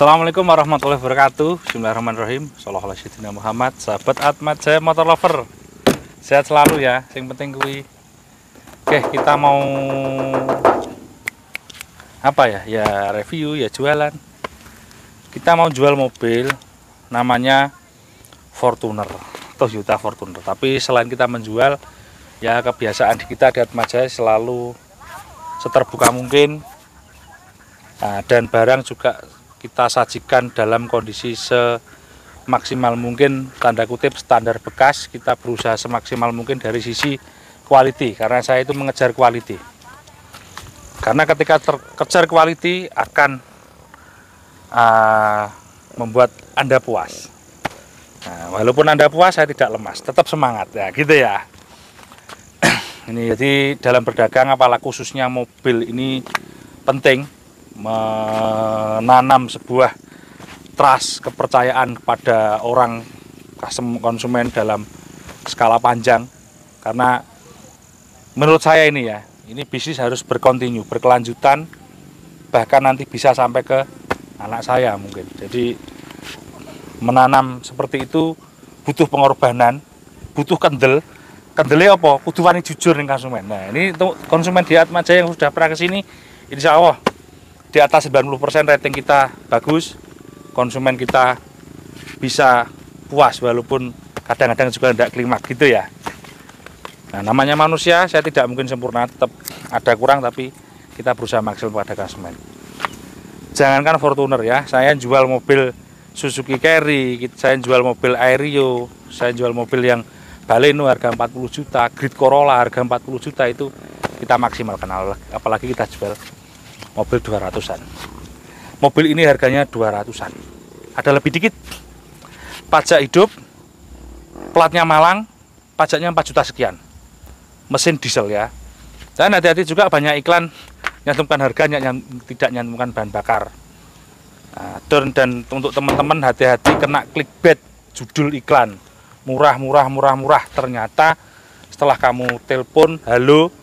Assalamualaikum warahmatullahi wabarakatuh. Bismillahirrahmanirrahim. Shallallahu alaihi wasallam Muhammad. Sahabat Atmat Jaya Motor Lover, sehat selalu ya. Yang penting kui. Oke, kita mau apa ya? Ya review, ya jualan. Kita mau jual mobil namanya Fortuner, Toyota Fortuner. Tapi selain kita menjual, ya kebiasaan kita di Atmat Jaya selalu seterbuka mungkin. Nah, dan barang juga kita sajikan dalam kondisi semaksimal mungkin, tanda kutip standar bekas. Kita berusaha semaksimal mungkin dari sisi quality, karena saya itu mengejar quality. Karena ketika terkejar quality akan membuat Anda puas. Nah, walaupun Anda puas, saya tidak lemas, tetap semangat ya, gitu ya. Ini jadi dalam berdagang, apalah khususnya mobil ini penting. Menanam sebuah trust, kepercayaan kepada orang konsumen dalam skala panjang, karena menurut saya ini bisnis harus berkontinu, berkelanjutan, bahkan nanti bisa sampai ke anak saya mungkin. Jadi menanam seperti itu butuh pengorbanan, butuh kendelnya apa? Kudu wani jujur nih konsumen. Nah, ini untuk konsumen di Atmat Jaya yang sudah pernah kesini, insya Allah di atas 90% rating kita bagus, konsumen kita bisa puas walaupun kadang-kadang juga tidak klimaks gitu ya. Nah, namanya manusia, saya tidak mungkin sempurna, tetap ada kurang, tapi kita berusaha maksimal pada konsumen. Jangankan Fortuner ya, saya jual mobil Suzuki Carry, saya jual mobil Aerio, saya jual mobil yang Baleno harga 40 juta, Grid Corolla harga 40 juta, itu kita maksimalkan, apalagi kita jual mobil 200-an. Mobil ini harganya 200-an. Ada lebih dikit. Pajak hidup, platnya Malang, pajaknya 4 juta sekian. Mesin diesel ya. Dan hati-hati juga banyak iklan nyantumkan harganya yang tidak nyantumkan bahan bakar. Nah, dan untuk teman-teman hati-hati kena clickbait judul iklan. Murah. Ternyata setelah kamu telepon, halo,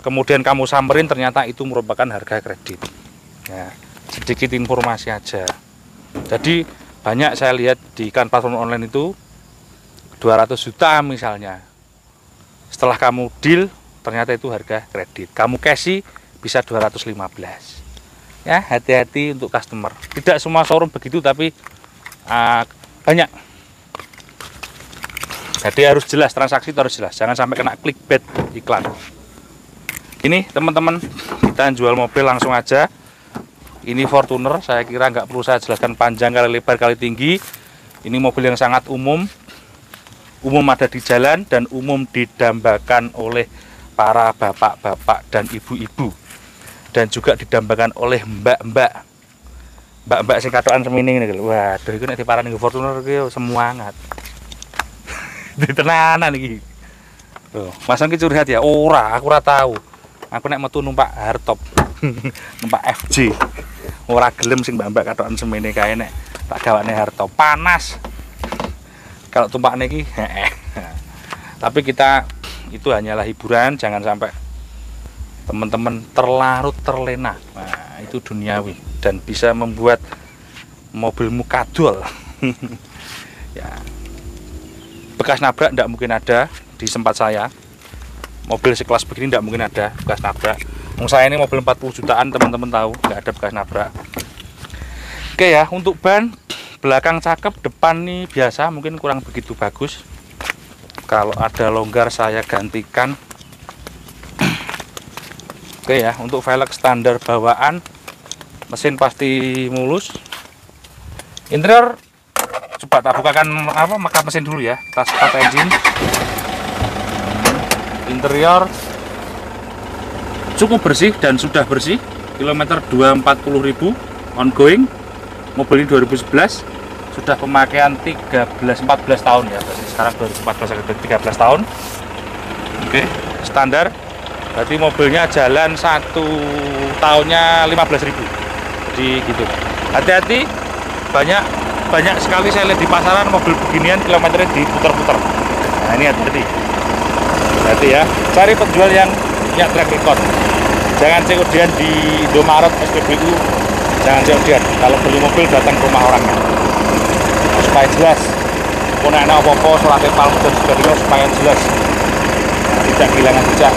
kemudian kamu samperin, ternyata itu merupakan harga kredit. Ya, sedikit informasi aja. Jadi banyak saya lihat di iklan platform online itu 200 juta misalnya. Setelah kamu deal, ternyata itu harga kredit. Kamu cash bisa 215. Ya, hati-hati untuk customer. Tidak semua showroom begitu, tapi banyak. Jadi harus jelas, transaksi itu harus jelas. Jangan sampai kena clickbait iklan. Ini teman-teman, kita jual mobil langsung aja. Ini Fortuner, saya kira nggak perlu saya jelaskan panjang kali lebar kali tinggi. Ini mobil yang sangat umum ada di jalan dan umum didambakan oleh para bapak-bapak dan ibu-ibu, dan juga didambakan oleh mbak-mbak sing katokan semini ini. Waduh, itu nek diparani Fortuner iki semangat. Ditenanan iki. Tuh, Mas iki curhat ya? Aku ora tahu. Aku nek metu numpak hardtop, numpak FJ, ora gelem sing mbak-mbak katokan semene kae nek tak gawane hardtop panas. Kalau tumpakne iki, tapi kita itu hanyalah hiburan, jangan sampai teman-teman terlarut terlena. Nah, itu duniawi dan bisa membuat mobilmu kadul. Ya, bekas nabrak tidak mungkin ada di tempat saya. Mobil sekelas begini tidak mungkin ada bekas nabrak. Saya ini mobil 40 jutaan, teman-teman tahu, nggak ada bekas nabrak. Oke ya, untuk ban belakang cakep, depan nih biasa, mungkin kurang begitu bagus. Kalau ada longgar saya gantikan. Oke ya, untuk velg standar bawaan, mesin pasti mulus. Interior coba tak bukakan maka mesin dulu ya. Kita start engine. Interior cukup bersih dan sudah bersih. Kilometer 240.000 ongoing. Mobil ini 2011, sudah pemakaian 14 tahun ya. Berarti sekarang 2014 13 tahun. Oke, standar. Berarti mobilnya jalan 1 tahunnya 15.000. Jadi gitu. Hati-hati, banyak sekali saya lihat di pasaran mobil beginian kilometernya diputar-putar. Nah, ini hati-hati. Berarti ya, cari penjual yang punya track record. Jangan kemudian di Indomaret, SPBU jangan COD-an. Kalau beli mobil datang ke rumah orangnya, nah, supaya jelas punya enak apa-apa suratnya palsu dan sebagainya, supaya jelas, nah, tidak kehilangan jejak.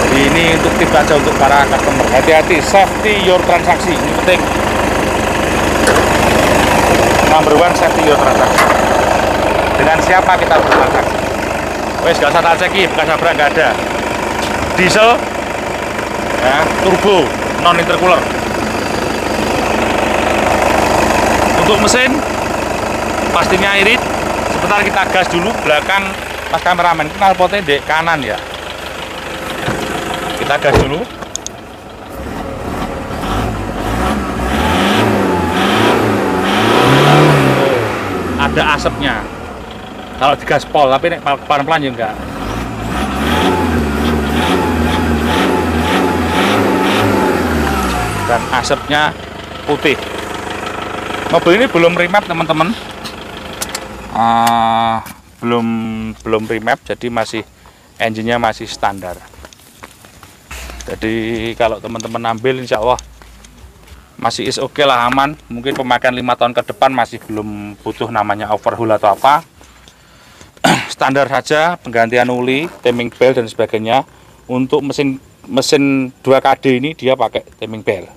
Jadi ini untuk tips aja untuk para customer, hati-hati, safety your transaksi, ini penting. Number one, safety your transaksi. Dengan siapa kita bertransaksi? Wes gak usah tak ceki, bekas nabrak nggak ada. Diesel, ya, turbo, non intercooler. Untuk mesin, pastinya irit. Sebentar kita gas dulu, belakang mas kameramen, knalpotnya di kanan ya. Kita gas dulu. Ada asapnya kalau di gaspol, tapi nek pelan-pelan ya enggak. Dan asapnya putih. Mobil ini belum remap teman-teman, belum remap, jadi masih engine-nya masih standar. Jadi kalau teman-teman ambil insya Allah masih is oke lah, aman. Mungkin pemakaian 5 tahun ke depan masih belum butuh namanya overhaul atau apa. Standar saja, penggantian oli, timing belt dan sebagainya. Untuk mesin 2KD ini dia pakai timing belt.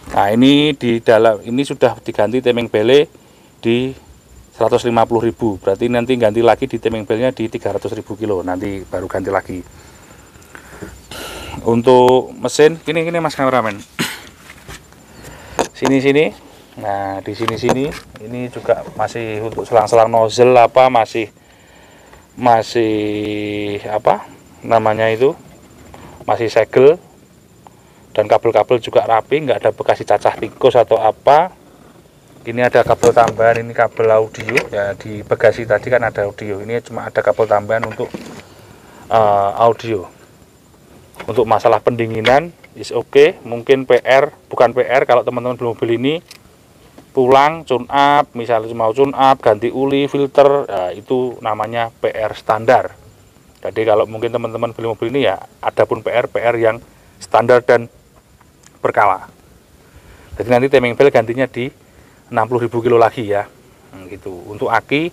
Nah, ini di dalam ini sudah diganti timing belt di 150.000. Berarti nanti ganti lagi di timing beltnya di 300.000 kilo. Nanti baru ganti lagi. Untuk mesin ini mas kameramen. Sini. Nah, di sini ini juga masih untuk selang-selang nozzle apa masih apa namanya itu, masih segel, dan kabel-kabel juga rapi, nggak ada bekas cacah tikus atau apa. Ini ada kabel tambahan, ini kabel audio ya, di bagasi tadi kan ada audio, ini cuma ada kabel tambahan untuk audio. Untuk masalah pendinginan is oke. Mungkin bukan PR kalau teman-teman beli mobil ini pulang tune up, misalnya mau tune up, ganti oli, filter, ya, itu namanya PR standar. Jadi kalau mungkin teman-teman beli mobil ini ya adapun PR yang standar dan berkala. Jadi nanti timing belt gantinya di 60.000 kilo lagi ya. Gitu. Untuk aki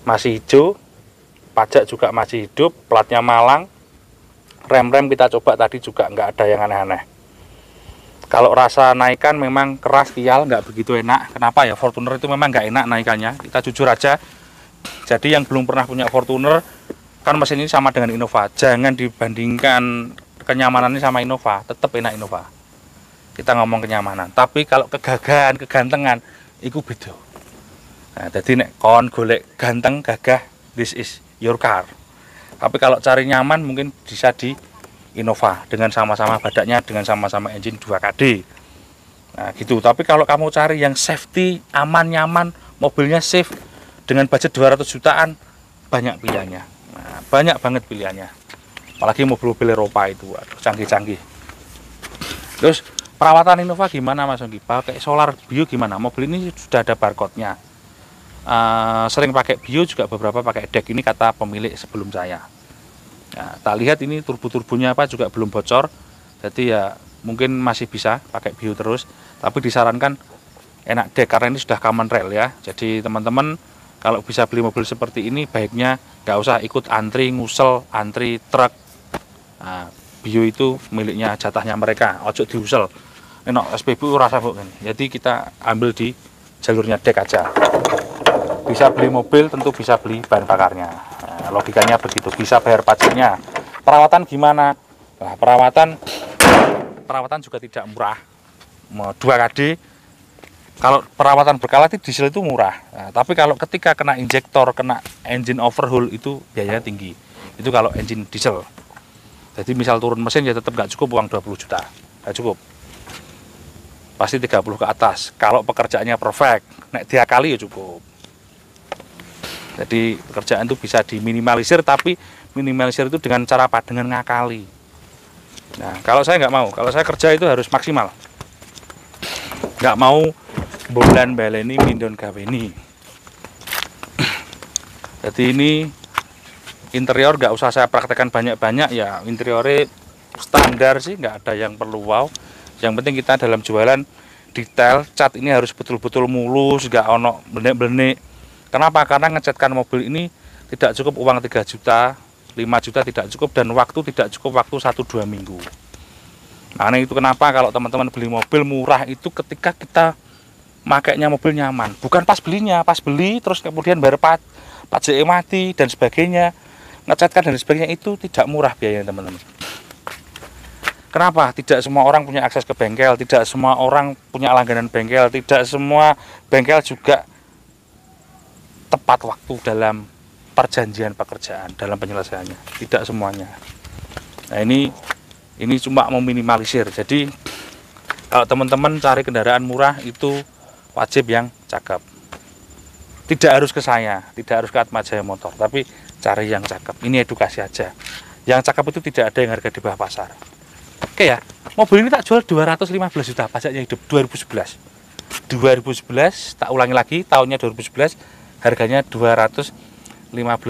masih hijau, pajak juga masih hidup, platnya Malang. Rem kita coba tadi juga nggak ada yang aneh-aneh. Kalau rasa naikan memang keras, tial, nggak begitu enak. Kenapa ya? Fortuner itu memang nggak enak naikannya. Kita jujur aja. Jadi yang belum pernah punya Fortuner, kan mesin ini sama dengan Innova. Jangan dibandingkan kenyamanannya sama Innova. Tetap enak Innova. Kita ngomong kenyamanan. Tapi kalau kegagahan, kegantengan, itu beda. Nah, jadi nek kon golek ganteng, gagah, this is your car. Tapi kalau cari nyaman mungkin bisa di Innova dengan sama-sama badaknya, dengan sama-sama engine 2KD. Nah, gitu. Tapi kalau kamu cari yang safety, aman, nyaman, mobilnya safe dengan budget 200 jutaan, banyak pilihannya. Nah, banyak banget pilihannya. Apalagi mobil-mobil Eropa itu, aduh, canggih-canggih. Terus perawatan Innova gimana Mas Ongki? Pakai solar bio gimana? Mobil ini sudah ada barcode-nya. Sering pakai bio, juga beberapa pakai deck, ini kata pemilik sebelum saya. Nah, tak lihat ini turbo-turbonya apa juga belum bocor, jadi ya mungkin masih bisa pakai bio terus, tapi disarankan enak deck karena ini sudah common rail ya. Jadi teman-teman kalau bisa beli mobil seperti ini baiknya nggak usah ikut antri ngusel, antri truk. Nah, bio itu miliknya, jatahnya mereka, ojo diusel. Ini SPBU rasa bu, jadi kita ambil di jalurnya deck aja. Bisa beli mobil tentu bisa beli bahan bakarnya. Nah, logikanya begitu, bisa bayar pajaknya. Perawatan gimana? Nah, perawatan juga tidak murah. 2KD kalau perawatan berkala itu diesel itu murah. Nah, tapi kalau ketika kena injektor, kena engine overhaul itu biayanya tinggi. Itu kalau engine diesel. Jadi misal turun mesin ya tetap nggak cukup uang 20 juta. Nggak cukup. Pasti 30 ke atas. Kalau pekerjaannya perfect, nek dia kali ya cukup. Jadi pekerjaan itu bisa diminimalisir, tapi minimalisir itu dengan cara apa? Dengan ngakali. Nah, kalau saya nggak mau, kalau saya kerja itu harus maksimal. Nggak mau bulan baleni mindon gaweni. Jadi ini interior nggak usah saya praktekkan banyak-banyak ya, interiornya standar sih, nggak ada yang perlu wow. Yang penting kita dalam jualan detail, cat ini harus betul-betul mulus, nggak ono blenek-blenek. Kenapa? Karena ngecatkan mobil ini tidak cukup uang 3 juta, 5 juta tidak cukup, dan waktu tidak cukup, waktu 1-2 minggu. Nah itu kenapa kalau teman-teman beli mobil murah itu ketika kita makainya mobil nyaman, bukan pas belinya. Pas beli terus kemudian bayar pajak mati dan sebagainya, ngecatkan dan sebagainya, itu tidak murah biayanya teman-teman. Kenapa? Tidak semua orang punya akses ke bengkel, tidak semua orang punya langganan bengkel, tidak semua bengkel juga tepat waktu dalam perjanjian pekerjaan, dalam penyelesaiannya, tidak semuanya. Nah ini cuma meminimalisir. Jadi kalau teman-teman cari kendaraan murah itu wajib yang cakep. Tidak harus ke saya, tidak harus ke Atmajaya Motor, tapi cari yang cakep. Ini edukasi aja. Yang cakep itu tidak ada yang harga di bawah pasar. Oke ya, mobil ini tak jual 215 juta, pajaknya hidup 2011. 2011, tak ulangi lagi, tahunnya 2011, harganya 215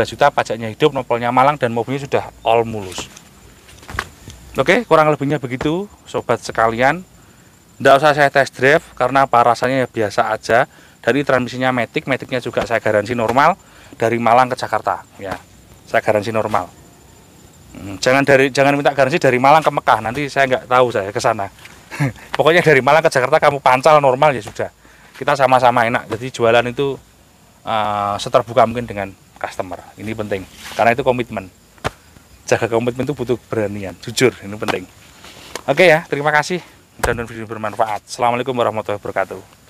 juta, pajaknya hidup, nopolnya Malang, dan mobilnya sudah all mulus. Oke, kurang lebihnya begitu sobat sekalian. Tidak usah saya test drive karena apa, rasanya ya biasa aja. Dari transmisinya maticnya juga saya garansi normal dari Malang ke Jakarta ya. Saya garansi normal. Jangan minta garansi dari Malang ke Mekah, nanti saya nggak tahu saya ke sana. Pokoknya dari Malang ke Jakarta kamu pancal normal ya sudah. Kita sama-sama enak. Jadi jualan itu seterbuka mungkin dengan customer. Ini penting karena itu komitmen. Jaga komitmen itu butuh keberanian, jujur, ini penting. Oke ya, terima kasih. Mudah-mudahan video bermanfaat. Assalamualaikum warahmatullahi wabarakatuh.